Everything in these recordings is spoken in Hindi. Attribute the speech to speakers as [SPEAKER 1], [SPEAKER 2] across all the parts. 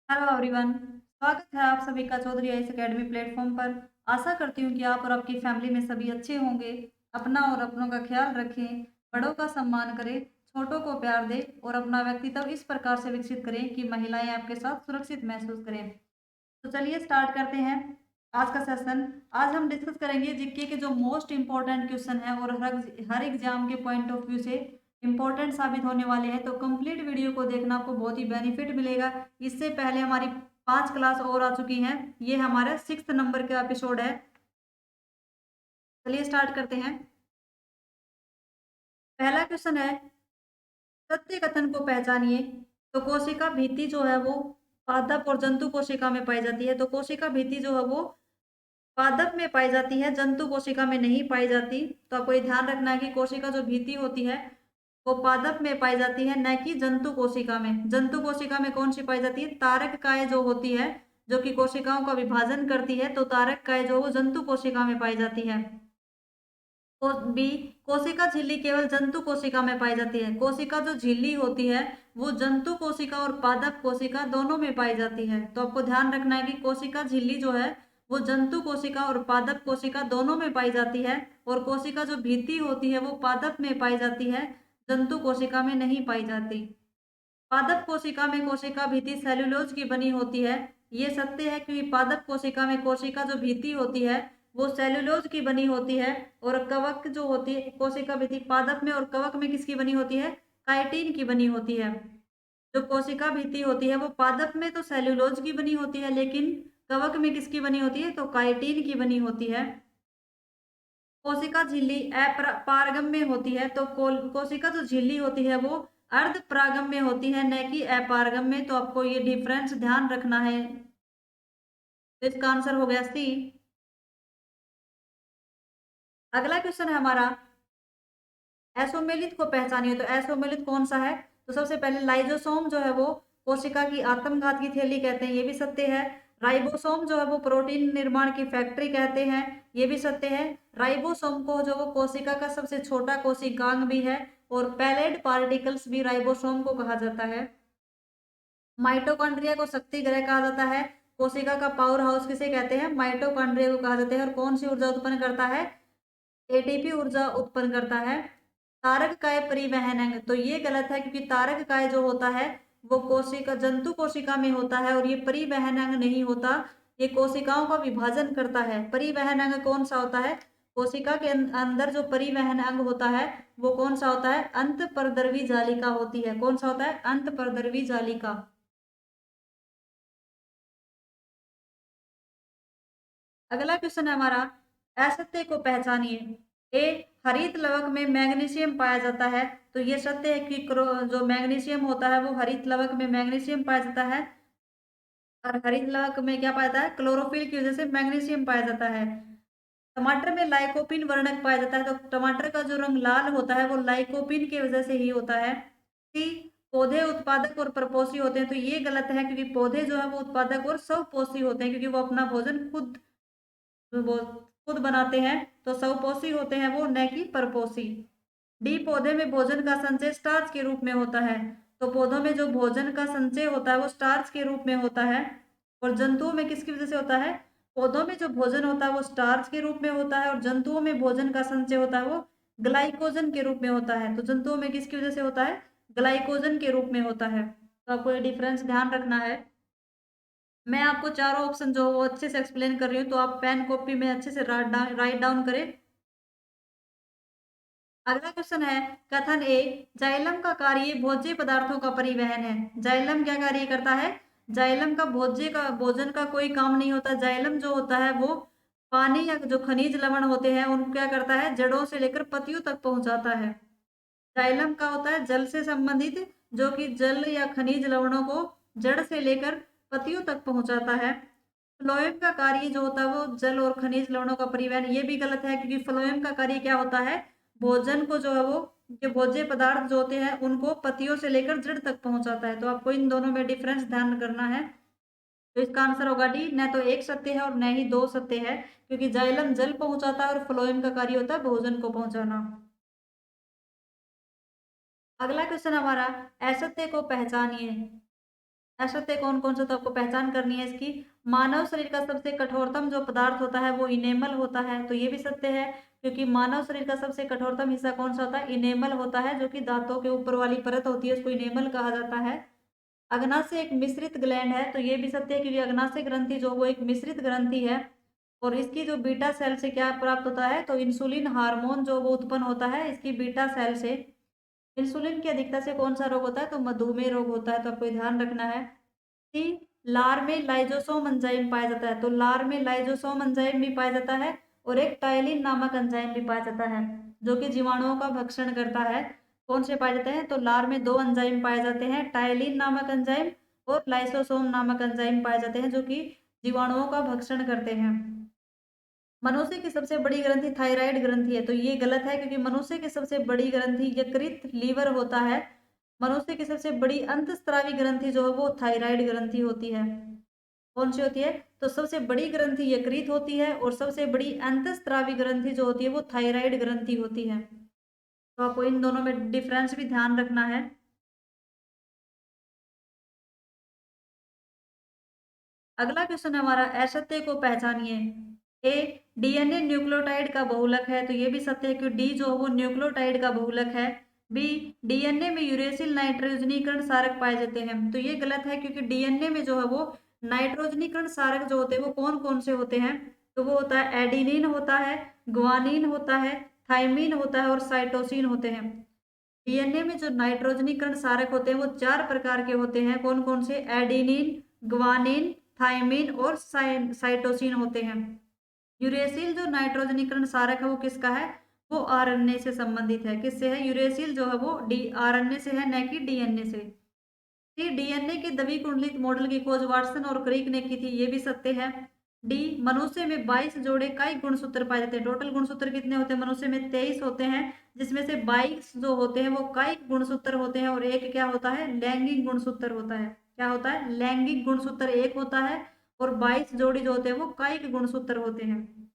[SPEAKER 1] Hello everyone. स्वागत है आप सभी का चौधरी आईएएस एकेडमी प्लेटफॉर्म पर। आशा करती हूँ कि आप और आपकी फैमिली में सभी अच्छे होंगे। अपना और अपनों का ख्याल रखें, बड़ों का सम्मान करें, छोटों को प्यार दें और अपना व्यक्तित्व इस प्रकार से विकसित करें कि महिलाएं आपके साथ सुरक्षित महसूस करें। तो चलिए स्टार्ट करते हैं आज का सेशन। आज हम डिस्कस करेंगे जीके के जो मोस्ट इम्पोर्टेंट क्वेश्चन है और हर एग्जाम के पॉइंट ऑफ व्यू से इम्पोर्टेंट साबित होने वाले हैं। तो कंप्लीट वीडियो को देखना आपको बहुत ही बेनिफिट मिलेगा। इससे पहले हमारी 5 क्लास और आ चुकी हैं। ये हमारा 6 नंबर का एपिसोड है। चलिए स्टार्ट करते हैं। पहला क्वेश्चन है, सत्य कथन को पहचानिए। तो कोशिका भित्ति जो है वो पादप और जंतु कोशिका में पाई जाती है। तो कोशिका भित्ति जो है वो पादप में पाई जाती है, जंतु कोशिका में नहीं पाई जाती। तो आपको ये ध्यान रखना है कि कोशिका जो भित्ति होती है वो पादप में पाई जाती है, न कि जंतु कोशिका में। जंतु कोशिका में कौन सी पाई जाती है? तारक काय जो होती है, जो कि कोशिकाओं का विभाजन करती है। तो तारक काय जो वो जंतु कोशिका में पाई जाती है। बी, कोशिका झिल्ली केवल जंतु कोशिका में पाई जाती है। कोशिका जो झिल्ली होती है वो जंतु कोशिका और पादप कोशिका दोनों में पाई जाती है। तो आपको ध्यान रखना है कि कोशिका झिल्ली जो है वो जंतु कोशिका और पादप कोशिका दोनों में पाई जाती है, और कोशिका जो भित्ति होती है वो पादप में पाई जाती है, जंतु कोशिका में नहीं पाई जाती। पादप कोशिका में कोशिका भित्ति सेल्यूलोज की बनी होती है। ये सत्य है क्योंकि पादप कोशिका में कोशिका जो भित्ति होती है वो सेल्यूलोज की बनी होती है, और कवक जो होती है कोशिका भित्ति पादप में और कवक में किसकी बनी होती है? काइटिन की बनी होती है। जो कोशिका भित्ति होती है वो पादप में तो सेल्यूलोज की बनी होती है, लेकिन कवक में किसकी बनी होती है? तो काइटिन की बनी होती है। कोशिका झिल्ली अपारगम्य होती है। तो कोशिका जो झिल्ली होती है वो अर्ध परागम्य होती है, न कि अपारगम्य। तो आपको ये डिफरेंस ध्यान रखना है। तो इसका आंसर हो गया सी। अगला क्वेश्चन है हमारा, एसोमेलित को पहचानिए। तो एसोमेलित कौन सा है? तो सबसे पहले लाइजोसोम जो है वो कोशिका की आत्मघात की थैली कहते हैं, ये भी सत्य है। राइबोसोम जो है वो प्रोटीन निर्माण की फैक्ट्री कहते हैं, ये भी सत्य है। राइबोसोम को जो वो कोशिका का सबसे छोटा कोशिकांग भी है, और पैलेड पार्टिकल्स भी राइबोसोम को कहा जाता है। माइटोकॉन्ड्रिया को शक्ति ग्रह कहा जाता है। कोशिका का पावर हाउस किसे कहते हैं? माइटोकॉन्ड्रिया को कहा जाता है। और कौन सी ऊर्जा उत्पन्न करता है? एटीपी ऊर्जा उत्पन्न करता है। तारक काय परिवहन अंग, तो ये गलत है क्योंकि तारक काय जो होता है वो कोशिका जंतु कोशिका में होता है, और ये परिवहन अंग नहीं होता। ये कोशिकाओं का विभाजन करता है। परिवहन अंग कौन सा होता है? कोशिका के अंदर जो परिवहन अंग होता है वो कौन सा होता है? अंतःपरद्रवी जालिका होती है। कौन सा होता है? अंतःपरद्रवी जालिका। अगला क्वेश्चन है हमारा, असत्य को पहचानिए। ए, हरित लवक में मैग्नीशियम पाया जाता है। तो ये सत्य है कि जो मैग्नीशियम होता है वो हरित लवक में मैग्नीशियम पाया जाता है। और हरित लवक में क्या पाया जाता है? क्लोरोफिल की वजह से मैग्नीशियम पाया जाता है। टमाटर में लाइकोपिन वर्णक पाया जाता है। तो टमाटर का जो रंग लाल होता है वो लाइकोपिन की वजह से ही होता है। सी, पौधे उत्पादक और परपोषी होते हैं। तो ये गलत है क्योंकि पौधे जो है वो उत्पादक और स्वपोषी होते हैं, क्योंकि वो अपना भोजन वो खुद बनाते हैं। तो स्वपोषी होते हैं वो, न कि परपोषी। डी, पौधे में भोजन का संचय स्टार्च के रूप में होता है। तो पौधों में जो भोजन का संचय होता है वो स्टार्च के रूप में होता है। और जंतुओं में किसकी वजह से होता है? पौधों में जो भोजन होता है वो स्टार्च के रूप में होता है, और जंतुओं में भोजन का संचय होता है वो ग्लाइकोजन के रूप में होता है। तो जंतुओं में किसकी वजह से होता है? ग्लाइकोजन के रूप में होता है। तो आपको ये डिफरेंस ध्यान रखना है। मैं आपको चारों ऑप्शन जो वो अच्छे से एक्सप्लेन कर रही हूँ, तो आप पेन कॉपी में अच्छे से राइट डाउन करें। अगला क्वेश्चन है, कथन ए, जाइलम का कार्य भोज्य पदार्थों का परिवहन है। जाइलम क्या कार्य करता है? जाइलम का भोजन का कोई काम नहीं होता। जाइलम जो होता है वो पानी या जो खनिज लवण होते हैं उनको क्या करता है? जड़ों से लेकर पत्तियों तक पहुंचाता है। जाइलम का होता है जल से संबंधित, जो कि जल या खनिज लवणों को जड़ से लेकर पत्तियों तक पहुंचाता है। फ्लोएम का कार्य जो होता है वो जल और खनिज लवणों का परिवहन, ये भी गलत है क्योंकि फ्लोएम का कार्य क्या होता है? भोजन को जो है वो जो भोज्य पदार्थ जो होते हैं उनको पत्तियों से लेकर जड़ तक पहुंचाता है। तो आपको इन दोनों में डिफरेंस ध्यान करना है। तो इसका आंसर होगा डी, न तो एक सत्य है और न ही दो सत्य है, क्योंकि जाइलम जल पहुंचाता है और फ्लोएम का कार्य होता है भोजन को पहुंचाना। अगला क्वेश्चन हमारा, असत्य को पहचानिए। असत्य कौन कौन सा, तो आपको पहचान करनी है इसकी। मानव शरीर का सबसे कठोरतम जो पदार्थ होता है वो इनेमल होता है, तो ये भी सत्य है, क्योंकि मानव शरीर का सबसे कठोरतम हिस्सा कौन सा होता है, इनेमल होता है, जो कि दांतों के ऊपर वाली परत होती है उसको इनेमल कहा जाता है। अग्नाशय एक मिश्रित ग्लैंड है, तो ये भी सत्य है, क्योंकि अग्नाशय ग्रंथि जो वो एक मिश्रित ग्रंथि है, और इसकी जो बीटा सेल से क्या प्राप्त होता है, तो इंसुलिन हार्मोन जो वो उत्पन्न होता है इसकी बीटा सेल से। इंसुलिन की अधिकता से कौन सा रोग होता है, तो मधुमेह रोग होता है, तो आपको ध्यान रखना है। सी, लार में लाइजोसोम एंजाइम पाया जाता है, तो लार में लाइजोसोम एंजाइम भी पाया जाता है, और एक टाइलिन नामक एंजाइम भी पाया जाता है, जो कि जीवाणुओं का भक्षण करता है। कौन से पाए जाते हैं, तो लार में दो एंजाइम पाए जाते हैं, टाइलिन नामक एंजाइम और लाइसोसोम नामक एंजाइम पाए जाते हैं, जो कि जीवाणुओं का भक्षण करते हैं। मनुष्य की सबसे बड़ी ग्रंथि थायराइड ग्रंथि है, तो ये गलत है, क्योंकि मनुष्य की सबसे बड़ी ग्रंथि यकृत लीवर होता है। मनुष्य की सबसे बड़ी अंतस्त्रावी ग्रंथि जो है वो थायराइड ग्रंथि होती है। कौन सी होती है, तो सबसे बड़ी ग्रंथि यकृत होती है, और सबसे बड़ी अंतस्त्रावी ग्रंथि जो होती है वो थायराइड ग्रंथि होती है। तो आपको इन दोनों में डिफरेंस भी ध्यान रखना है। अगला क्वेश्चन है हमारा, असत्य को पहचानिए। ए, डीएनए न्यूक्लियोटाइड का बहुलक है, तो ये भी सत्य है, क्योंकि डी जो है वो न्यूक्लियोटाइड का बहुलक है। बी, डीएनए में यूरेसिल नाइट्रोजनीकरण सारक पाए जाते हैं, तो ये गलत है, क्योंकि डीएनए में जो है वो नाइट्रोजनीकरण सारक जो होते हैं वो कौन कौन से होते हैं, तो वो होता है एडिनिन होता है, ग्वानिन होता है, थाइमिन होता है और साइटोसिन होते हैं। डीएनए में जो नाइट्रोजनीकरण सारक होते हैं वो चार प्रकार के होते हैं, कौन कौन से, एडिनिन, ग्वानिन, थाइमिन और साइटोसिन होते हैं। यूरेसिल जो नाइट्रोजनीकरण सारक है वो किसका है, वो आरएनए से संबंधित है। किससे है, यूरेसिल जो है वो डी आरएनए से है, न कि डीएनए से। डी, डीएनए के द्विकुंडलित मॉडल की खोज वाटसन और क्रिक ने की थी, ये भी सत्य है। डी, मनुष्य में 22 जोड़े कई गुणसूत्र पाए जाते हैं, टोटल गुणसूत्र कितने होते हैं, मनुष्य में 23 होते हैं, जिसमें से 22 जो होते हैं वो कई गुणसूत्र होते हैं, और एक क्या होता है, लैंगिक गुणसूत्र होता है। क्या होता है, लैंगिक गुणसूत्र एक होता है, और 22 जोड़ी जो होते हैं वो कई गुणसूत्र होते हैं।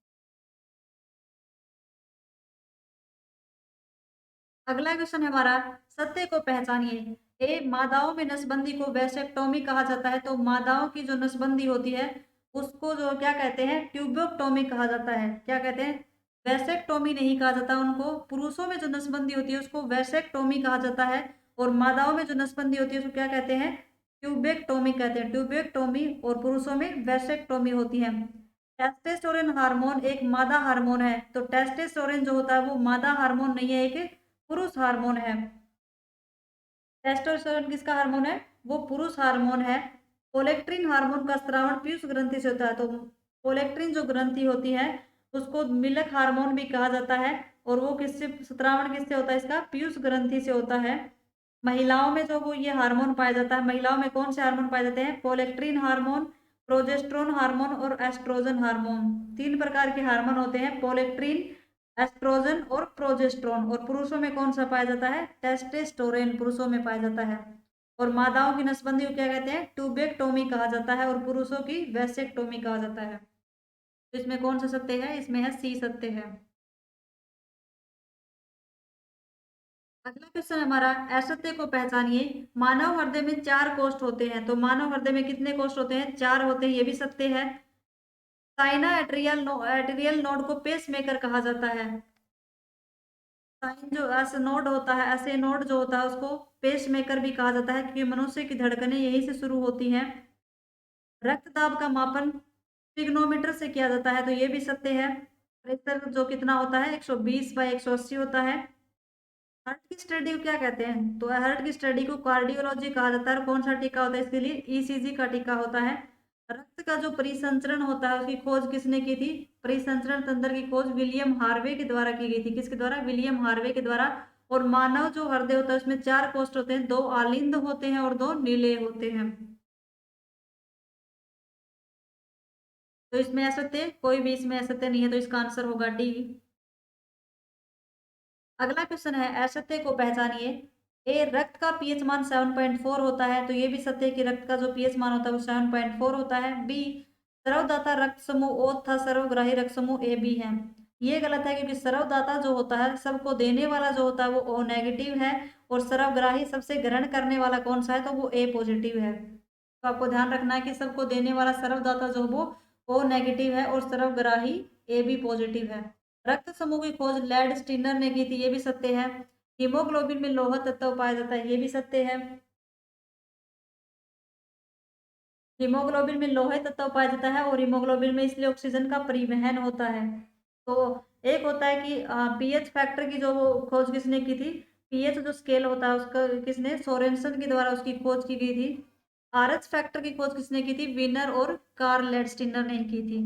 [SPEAKER 1] अगला क्वेश्चन है हमारा, सत्य को पहचानिए। ए, मादाओं में नसबंदी को वैसेक्टोमी कहा जाता है, तो मादाओं की जो नसबंदी होती है उसको जो क्या कहते हैं, ट्यूबोक्टोमी कहा जाता है। क्या कहते हैं, वैसेक्टोमी नहीं कहा जाता उनको। पुरुषों में जो नसबंदी होती है उसको वैसेक्टोमी कहा जाता है, और मादाओं में जो नसबंदी होती है उसको क्या कहते हैं, ट्यूबेक्टोमी कहते हैं, ट्यूबेक्टोमी, और पुरुषों में वैसेक्टोमी होती है। टेस्टोस्टेरोन हार्मोन एक मादा हार्मोन है, तो टेस्टोस्टेरोन जो होता है वो मादा हार्मोन नहीं है, एक पुरुष हार्मोन है। टेस्टोस्टेरोन किसका हार्मोन है, वो पुरुष हार्मोन है। प्रोलेक्टिन हार्मोन का स्रावण पीयूष ग्रंथि से होता है, तो प्रोलेक्टिन जो ग्रंथि होती है उसको मिल्क हार्मोन भी कहा जाता है, और वो किससे स्रावण किससे होता है, इसका पीयूष ग्रंथि से होता है। महिलाओं में जो वो ये हार्मोन पाया जाता है, महिलाओं में कौन से हार्मोन पाए जाते हैं, प्रोलेक्टिन हार्मोन, प्रोजेस्ट्रोन हार्मोन और एस्ट्रोजन हार्मोन। तीन प्रकार के हार्मोन होते हैं, प्रोलेक्टिन, एस्ट्रोजन और प्रोजेस्ट्रोन, और पुरुषों में कौन सा पाया जाता है, टेस्टोस्टेरोन पुरुषों में पाया जाता है। और मादाओं की नसबंदी को क्या कहते हैं, ट्यूबेक्टोमी कहा जाता है, और पुरुषों की वैसेक्टोमी कहा जाता है। तो इसमें कौन सा सत्य है, इसमें है सी सत्य है। अगला क्वेश्चन हमारा, असत्य को पहचानिए। मानव हृदय में 4 कोष्ठ होते हैं, तो मानव हृदय में कितने कोष्ठ होते हैं, 4 होते हैं, ये भी सत्य है। साइना एट्रियल नोड को पेस मेकर कहा जाता है। साइन जो एस नोड होता है, ऐसे नोड जो होता है उसको पेस मेकर भी कहा जाता है, क्योंकि मनुष्य की धड़कनें यहीं से शुरू होती हैं। रक्तदाब का मापन पिग्नोमीटर से किया जाता है, तो ये भी सत्य है। प्रेशर जो कितना होता है, 120/180 होता है। हार्ट की स्टडी को क्या कहते हैं, तो हार्ट की स्टडी को कार्डियोलॉजी कहा जाता है, और कौन सा टीका होता है इसके लिए, ईसीजी का टीका होता है। रक्त का जो परिसंचरण होता है उसकी खोज किसने की थी, परिसंचरण तंत्र की खोज विलियम हार्वे के द्वारा की गई थी। किसके द्वारा, विलियम हार्वे के द्वारा। और मानव जो हृदय होता है उसमें 4 कोष्ठ होते हैं, 2 आलिंद होते हैं और 2 नीले होते हैं। तो इसमें असत्य कोई भी इसमें असत्य नहीं है, तो इसका आंसर होगा डी। अगला क्वेश्चन है, असत्य को पहचानिए। ए, रक्त का पीएच मान 7.4 होता है, तो ये भी सत्य है कि रक्त का जो पीएच मान होता है वो 7.4 होता है। बी, सर्वदाता रक्त समूह ओ तथा सर्वग्राही रक्त समूह ए बी है, ये गलत है, क्योंकि सर्वदाता जो होता है सबको देने वाला जो होता है वो ओ नेगेटिव है, और सर्वग्राही सबसे ग्रहण करने वाला कौन सा है, तो वो ए पॉजिटिव है। तो आपको ध्यान रखना है कि सबको देने वाला सर्वदाता जो वो ओ नेगेटिव है और सर्वग्राही ए बी पॉजिटिव है। रक्त समूह की खोज लैड स्टीनर ने की थी, ये भी सत्य है। हीमोग्लोबिन में लौह तत्व पाया जाता है, ये भी सत्य है। हीमोग्लोबिन में लोहे तत्व पाया जाता है और हीमोग्लोबिन में इसलिए ऑक्सीजन का परिवहन होता है। तो एक होता है कि पीएच फैक्टर की जो वो खोज किसने की थी, पीएच जो स्केल होता है उसका किसने, सोरेनसन के द्वारा उसकी खोज की गई थी। आरएच फैक्टर की खोज किसने की थी, विनर और कार्ल लैंडस्टीनर ने की थी।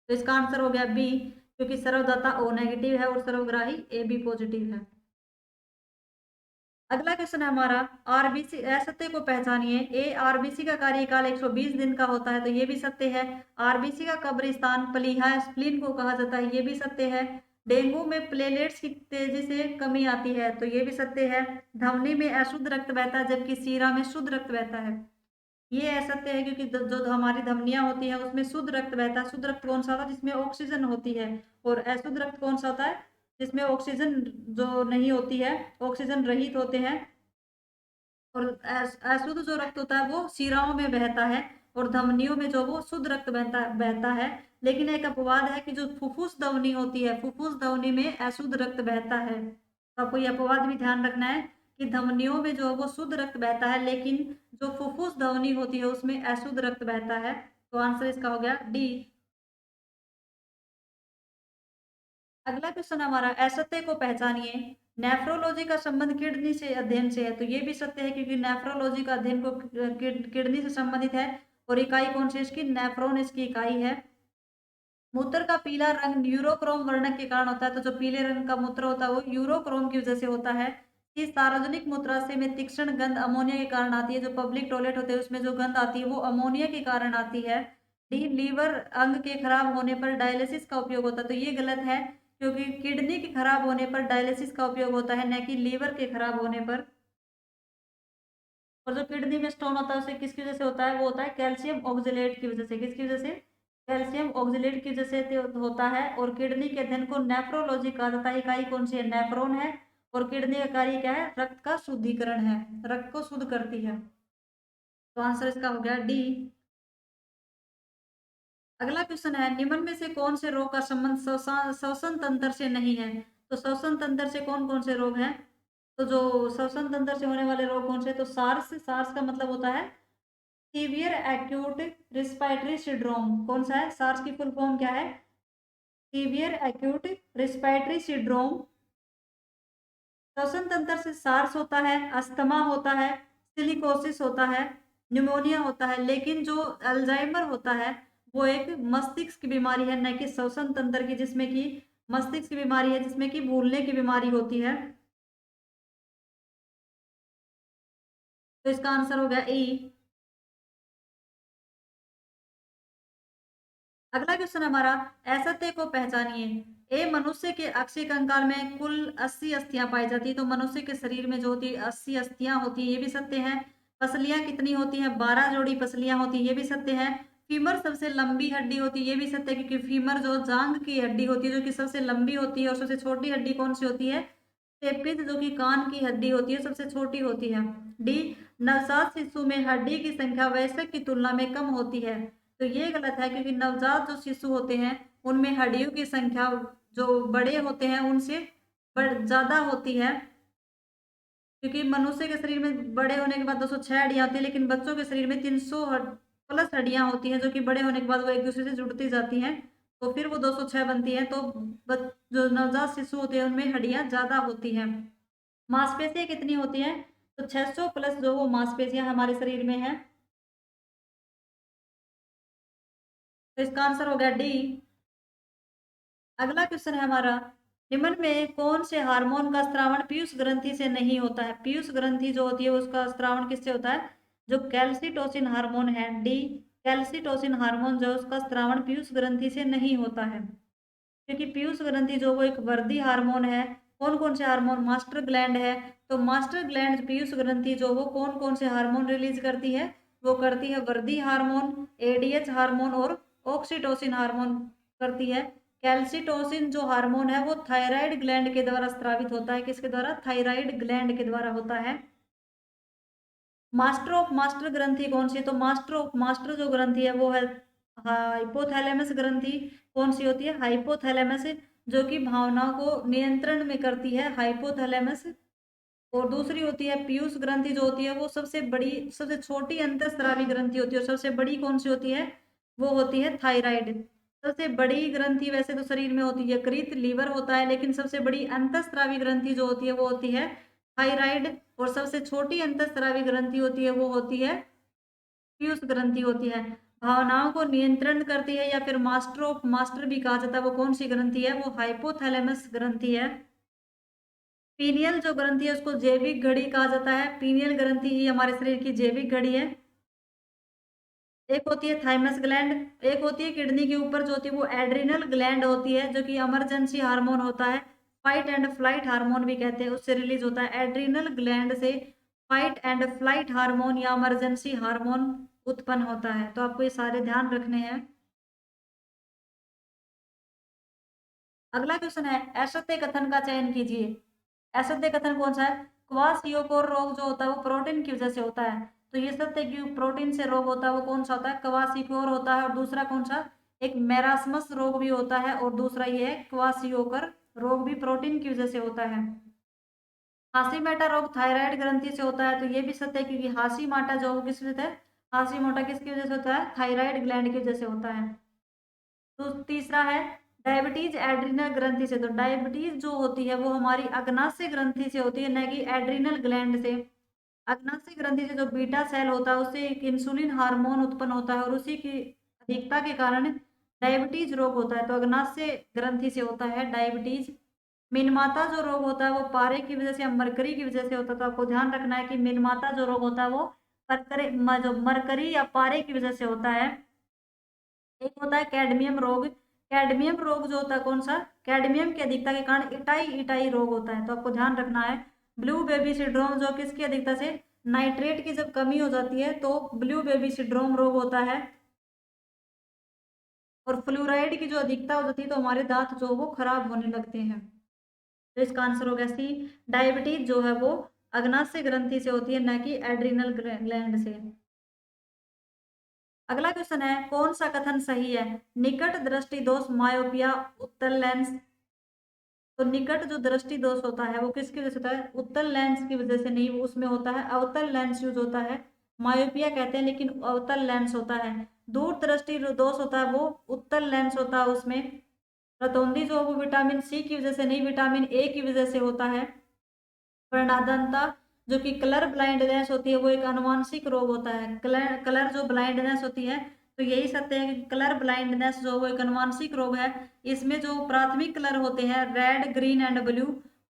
[SPEAKER 1] तो इसका आंसर हो गया बी, क्योंकि सर्वदाता ओ नेगेटिव है और सर्वग्राही ए बी पॉजिटिव है। अगला क्वेश्चन है हमारा, आरबीसी असत्य को पहचानिए। ए आरबीसी का कार्यकाल 120 दिन का होता है, तो ये भी सत्य है। आरबीसी का कब्रिस्तान प्लीहा स्प्लीन को कहा जाता है, ये भी सत्य है। डेंगू में प्लेटलेट्स की तेजी से कमी आती है, तो ये भी सत्य है। धमनी में अशुद्ध रक्त बहता है जबकि सीरा में शुद्ध रक्त बहता है, ये असत्य है, क्योंकि जो हमारी धमनियां होती है उसमें शुद्ध रक्त बहता है। शुद्ध रक्त कौन सा होता है, जिसमें ऑक्सीजन होती है। और अशुद्ध रक्त कौन सा होता है, जिसमें ऑक्सीजन जो नहीं होती है, ऑक्सीजन रहित होते हैं। और अशुद्ध जो रक्त होता है वो शिराओं में बहता है और धमनियों में जो वो शुद्ध रक्त बहता बहता है। लेकिन एक अपवाद है कि जो फुफ्फुस धमनी होती है, फुफ्फुस धमनी में अशुद्ध रक्त बहता है। तो आपको ये अपवाद भी ध्यान रखना है कि धमनियों में जो वो शुद्ध रक्त बहता है, लेकिन जो फुफ्फुस धमनी होती है उसमें अशुद्ध रक्त बहता है। तो आंसर इसका हो गया डी। अगला क्वेश्चन हमारा, असत्य को पहचानिए। नेफ्रोलॉजी का संबंध किडनी से अध्ययन से है, तो ये भी सत्य है, क्योंकि नेफ्रोलॉजी का अध्ययन को किडनी से संबंधित है। और इकाई कौन सी इसकी, नेफ्रॉन इसकी इकाई है। मूत्र का पीला रंग यूरोक्रोम वर्णक के कारण होता है, तो जो पीले रंग का मूत्र होता है वो यूरोक्रोम की वजह से होता है। कि सार्वजनिक मूत्राशय में तीक्ष्ण गंध अमोनिया के कारण आती है, जो पब्लिक टॉयलेट होते हैं उसमें जो गंध आती है वो अमोनिया के कारण आती है। डी लीवर अंग के खराब होने पर डायलिसिस का उपयोग होता है, तो ये गलत है, क्योंकि किडनी के खराब होने पर डायलिसिस का उपयोग होता है, न कि लीवर के खराब होने पर। और जो किडनी में स्टोन होता है उसे किसकी वजह से होता है, वो होता है कैल्शियम ऑक्जेलेट की वजह से। किसकी वजह से, कैल्शियम ऑक्जेलेट की वजह से होता है। और किडनी के अध्ययन को नेफ्रोलॉजी कहा जाता है, इकाई कौन सी है, नेफ्रॉन है। और किडनी का कार्य क्या है, रक्त का शुद्धिकरण है, रक्त को शुद्ध करती है। तो आंसर इसका हो गया डी। अगला क्वेश्चन है, निम्न में से कौन से रोग का संबंध श्वसन तंत्र से नहीं है। तो श्वसन तंत्र से कौन कौन से रोग हैं, तो जो श्वसन तंत्र से होने वाले रोग कौन से, तो सार्स, सार्स का मतलब होता है सीवियर एक्यूट रिस्पायरेटरी सिंड्रोम। कौन सा है, सार्स की फुल फॉर्म क्या है, सीवियर एक्यूट रिस्पायरेटरी सिंड्रोम। श्वसन तंत्र से सार्स होता है, अस्थमा होता है, सिलिकोसिस होता है, न्यूमोनिया होता है। लेकिन जो अल्जाइमर होता है वो एक मस्तिष्क की बीमारी है, न कि श्वसन तंत्र की, जिसमें कि मस्तिष्क की बीमारी है, जिसमें कि भूलने की बीमारी होती है। तो इसका आंसर हो गया ई। अगला क्वेश्चन हमारा, असत्य को पहचानिए। ए मनुष्य के अक्षीय कंकाल में कुल 80 अस्थियां पाई जाती है, तो मनुष्य के शरीर में जो होती है 80 अस्थियां होती है, ये भी सत्य है। पसलियां कितनी होती हैं, 12 जोड़ी पसलियां होती है, ये भी सत्य है। फीमर सबसे लंबी हड्डी होती है, ये भी सत्य है, क्योंकि फीमर जो जांग की हड्डी होती है जो कि सबसे लंबी होती है। और सबसे छोटी हड्डी कौन सी होती है, स्टेपिस जो कि कान की हड्डी होती है, सबसे छोटी होती है। डी नवजात शिशु में हड्डी की संख्या वयस्क की तुलना में कम होती है, तो ये गलत है, क्योंकि नवजात जो शिशु होते हैं उनमें हड्डियों की संख्या जो बड़े होते हैं उनसे ज्यादा होती है। क्योंकि मनुष्य के शरीर में बड़े होने के बाद 206 हड्डियां होती है, लेकिन बच्चों के शरीर में 300 प्लस हड्डियां होती हैं, जो कि बड़े होने के बाद वो एक दूसरे से जुड़ती जाती हैं, तो फिर वो 206 बनती है। तो जो नवजात शिशु होते हैं उनमें हड्डियां ज्यादा होती हैं। मांसपेशियां कितनी होती हैं, तो 600 प्लस जो वो मांसपेशियां हमारे शरीर में है। तो इसका आंसर हो गया डी। अगला क्वेश्चन है हमारा, निम्न में कौन से हार्मोन का स्रावण पीयूष ग्रंथि से नहीं होता है। पीयूष ग्रंथि जो होती है उसका स्रावण किससे होता है, जो कैल्सिटोसिन हार्मोन है, डी कैल्सिटोसिन हार्मोन जो उसका स्रावण पीयूष ग्रंथि से नहीं होता है, क्योंकि पीयूष ग्रंथि जो वो एक वर्दी हार्मोन है। कौन कौन से हार्मोन, मास्टर ग्लैंड है, तो मास्टर ग्लैंड पीयूष ग्रंथि जो वो कौन कौन से हार्मोन रिलीज करती है, वो करती है वर्दी हार्मोन, एडीएच हार्मोन और ऑक्सीटोसिन हार्मोन करती है। कैल्सिटोसिन जो हार्मोन है वो थायराइड ग्लैंड के द्वारा स्रावित होता है, किसके द्वारा, थायराइड ग्लैंड के द्वारा होता है। मास्टर ऑफ मास्टर ग्रंथि कौन सी है? तो मास्टर ऑफ मास्टर जो ग्रंथि है वो है हाइपोथैलेमस ग्रंथि। कौन सी होती है? हाइपोथैलेमस, जो कि भावनाओं को नियंत्रण में करती है, हाइपोथैलेमस। और दूसरी होती है पीयूष ग्रंथि, जो होती है वो सबसे बड़ी, सबसे छोटी अंतःस्रावी ग्रंथि होती है। और सबसे बड़ी कौन सी होती है? वो होती है थायराइड। सबसे बड़ी ग्रंथि वैसे तो शरीर में होती है यकृत, लीवर होता है, लेकिन सबसे बड़ी अंतःस्रावी ग्रंथि जो होती है वो होती है थायराइड। और सबसे छोटी अंतःस्रावी ग्रंथि होती है वो होती है पीयूष ग्रंथि होती है। भावनाओं को नियंत्रण करती है, या फिर मास्टर ऑफ मास्टर भी कहा जाता है, वो कौन सी ग्रंथि है? वो हाइपोथैलेमस ग्रंथि है। पीनियल जो ग्रंथि है उसको जैविक घड़ी कहा जाता है। पीनियल ग्रंथि ही हमारे शरीर की जैविक घड़ी है। एक होती है थाइमस ग्लैंड, एक होती है किडनी के ऊपर जो होती है वो एड्रिनल ग्लैंड होती है, जो कि इमरजेंसी हार्मोन होता है, फाइट एंड फ्लाइट हार्मोन भी कहते हैं, उससे रिलीज होता है। एड्रिनल ग्लैंड से फाइट एंड फ्लाइट हार्मोन या इमरजेंसी हार्मोन उत्पन्न होता है। तो आपको ये सारे ध्यान रखने हैं। अगला क्वेश्चन है असत्य कथन का चयन कीजिए। असत्य कथन कौन सा है? क्वाशियोकोर रोग जो होता है वो प्रोटीन की वजह से होता है। तो ये सत्य कि प्रोटीन से रोग होता है वो कौन सा होता है? क्वाशियोकोर होता है। और दूसरा कौन सा? एक मेरास्मस रोग भी होता है, और दूसरा ये है क्वाशियोकर रोग भी प्रोटीन की वजह से होता है। हाशीमाटा रोग थायराइड ग्रंथि से होता है। तो ये भी सत्य है, क्योंकि हाशीमाटा जो किस वजह से? हाशीमाटा किसकी वजह से होता है? थायराइड ग्लैंड की वजह से होता है। तो तीसरा है डायबिटीज एड्रिनल ग्रंथि से। तो डायबिटीज जो होती है वो हमारी अग्नाशय ग्रंथि से होती है, न कि एड्रिनल ग्लैंड से। अग्नाशय ग्रंथि से जो बीटा सेल होता है उससे एक इंसुलिन हार्मोन उत्पन्न होता है, और उसी की अधिकता के कारण डायबिटीज रोग होता है। तो अग्नाशय ग्रंथि से होता है डायबिटीज। मिनमाता जो रोग होता है वो पारे की वजह से या मरकरी की वजह से होता है। तो आपको ध्यान रखना है कि मिनमाता जो रोग होता है वो जो मरकरी या पारे की वजह से होता है। एक होता है कैडमियम रोग। कैडमियम रोग जो होता है कौन सा? कैडमियम की अधिकता के कारण इटाई इटाई रोग होता है। तो आपको ध्यान रखना है। ब्लू बेबी सिंड्रोम जो किसकी अधिकता से? नाइट्रेट की जब कमी हो जाती है तो ब्लू बेबी सिंड्रोम रोग होता है। और फ्लूराइड की जो अधिकता हो जाती है तो हमारे दांत जो वो खराब होने लगते हैं। तो इसका आंसर हो गया सी। डायबिटीज जो है वो अग्नाशय ग्रंथि से होती है, न कि एड्रिनल ग्लैंड से। अगला क्वेश्चन है कौन सा कथन सही है? निकट दृष्टि दोष मायोपिया उत्तल लेंस। तो निकट जो दृष्टि दोष होता है वो किसकी वजह से होता है? उत्तल लेंस की वजह से नहीं, वो उसमें होता है अवतल लेंस यूज होता है। मायोपिया कहते हैं लेकिन अवतल लेंस होता है। दूर दृष्टि जो दोष होता है वो उत्तल लेंस होता है उसमें। रतौंधी जो है वो विटामिन सी की वजह से नहीं, विटामिन ए की वजह से होता है। वर्णाधनता जो कि कलर ब्लाइंडनेस होती है वो एक अनुवांशिक रोग होता है। कलर कलर जो ब्लाइंडनेस होती है, तो यही सत्य है कि कलर ब्लाइंडनेस जो वो एक अनुवांशिक रोग है। इसमें जो प्राथमिक कलर होते हैं रेड ग्रीन एंड ब्लू,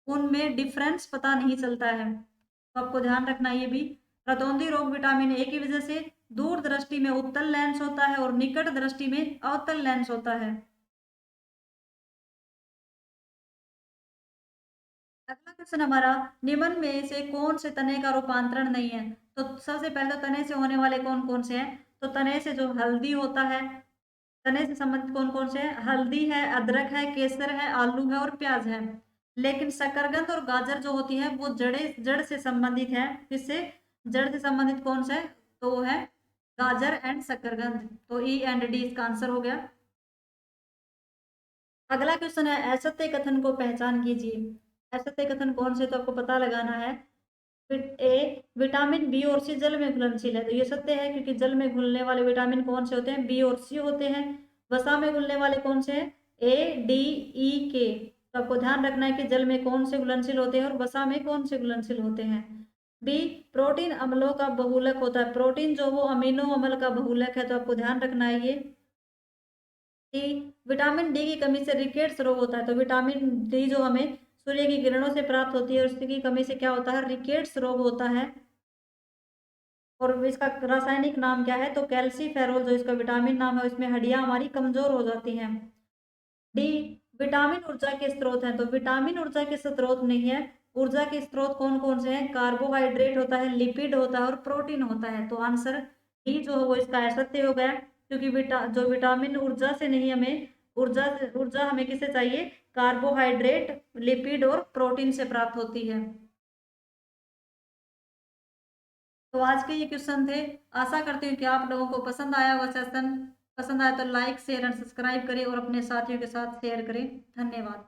[SPEAKER 1] उनमें डिफरेंस पता नहीं चलता है। तो आपको ध्यान रखना ये भी। रतौंधी रोग विटामिन ए की वजह से। दूर दृष्टि में उत्तल लेंस होता है और निकट दृष्टि में अवतल लेंस होता है। अगला क्वेश्चन हमारा, निम्न में से कौन से तने का रूपांतरण नहीं है? तो सबसे पहले तने से होने वाले कौन कौन से हैं? तो तने से जो हल्दी होता है, तने से संबंधित कौन कौन से हैं? हल्दी है, अदरक है, केसर है, आलू है और प्याज है। लेकिन शकरकंद और गाजर जो होती है वो जड़ से संबंधित है। किससे? जड़ से संबंधित कौन सा है? तो वो है गाजर एंड शकरकंद। तो ई एंड डी इसका आंसर हो गया। अगला क्वेश्चन है असत्य कथन को पहचान कीजिए। असत्य कथन कौन से? तो आपको पता लगाना है। ए, विटामिन बी और सी जल में घुलनशील है। तो ये सत्य है, क्योंकि जल में घुलने वाले विटामिन कौन से होते हैं? बी और सी होते हैं। वसा में घुलने वाले कौन से हैं? ए, डी, ई, के। तो आपको ध्यान रखना है कि जल में कौन से घुलनशील होते हैं और वसा में कौन से घुलनशील होते हैं। बी, प्रोटीन अम्लों का बहुलक होता है। प्रोटीन जो वो अमीनो अम्ल का बहुलक है। तो आपको ध्यान रखना है ये। डी, विटामिन डी की कमी से रिकेट्स रोग होता है। तो विटामिन डी जो हमें सूर्य की किरणों से प्राप्त होती है, उसकी कमी से क्या होता है? रिकेट्स रोग होता है। और इसका रासायनिक नाम क्या है? तो कैल्सीफेरोल जो इसका विटामिन नाम है, इसमें हड्डियां हमारी कमजोर हो जाती हैं। डी, विटामिन ऊर्जा के स्रोत हैं। तो विटामिन ऊर्जा के स्रोत नहीं है। ऊर्जा के स्रोत कौन कौन से हैं? कार्बोहाइड्रेट होता है, लिपिड होता है और प्रोटीन होता है। तो आंसर डी जो है वो इसका असत्य हो गया, क्योंकि जो विटामिन ऊर्जा से नहीं, हमें ऊर्जा ऊर्जा हमें किससे चाहिए? कार्बोहाइड्रेट, लिपिड और प्रोटीन से प्राप्त होती है। तो आज के ये क्वेश्चन थे। आशा करती हूँ कि आप लोगों को पसंद आया होगा सेशन। पसंद आया तो लाइक शेयर एंड सब्सक्राइब करें और अपने साथियों के साथ शेयर करें। धन्यवाद।